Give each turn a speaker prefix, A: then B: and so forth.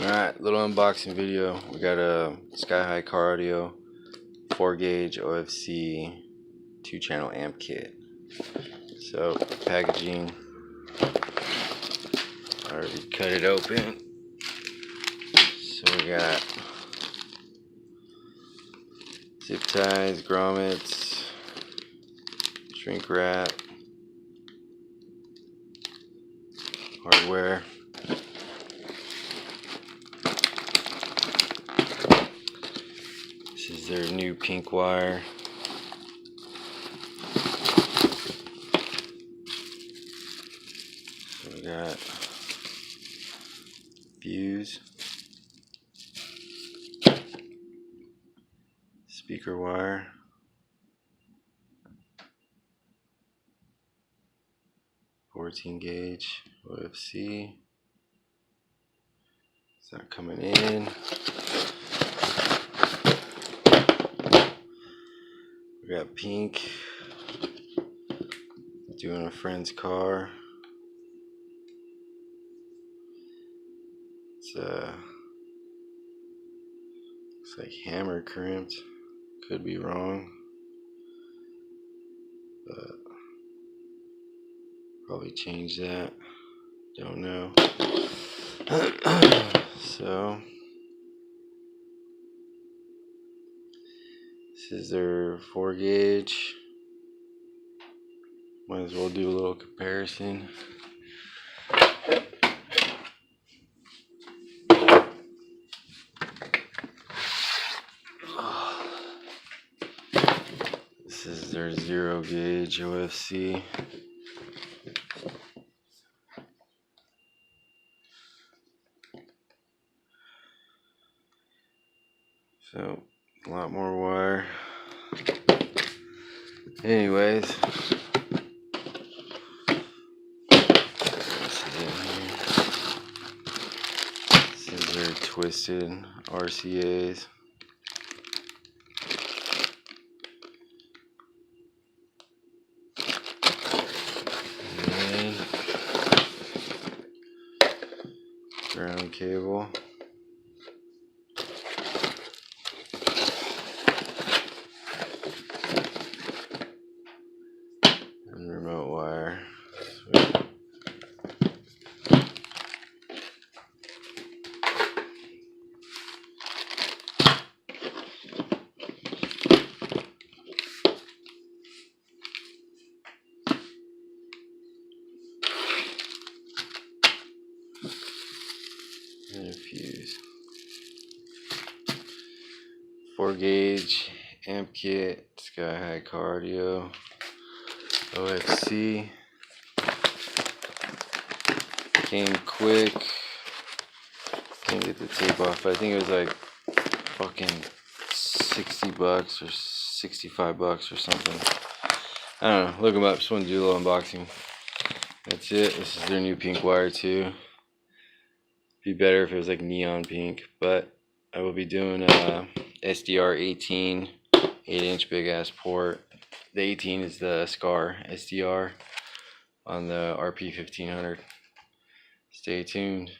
A: Alright, little unboxing video. We got a Skyhigh car audio, 4-gauge OFC 2-channel amp kit. So, packaging, I already cut it open. So we got zip ties, grommets, shrink wrap, hardware. This is their new pink wire. So we got fuse, speaker wire, (14-gauge OFC. It's not coming in. We got pink, doing a friend's car. It's looks like hammer crimped. Could be wrong, but probably change that. Don't know. So this is their 4-gauge. Might as well do a little comparison. This is their 0-gauge OFC. So, a lot more wire. Anyways, this is in here. This is their twisted RCAs. And ground cable. And remote wire. Sweet. And a fuse. 4-gauge amp kit, Skyhigh car audio, OFC. Came quick. Can't get the tape off. I think it was like fucking $60 or $65 or something. I don't know. Look them up. Just want to do a little unboxing. That's it. This is their new pink wire too. Be better if it was like neon pink, but I will be doing a SDR 18 8-inch big ass port. The 18 is the SCAR SDR on the RP 1500. Stay tuned.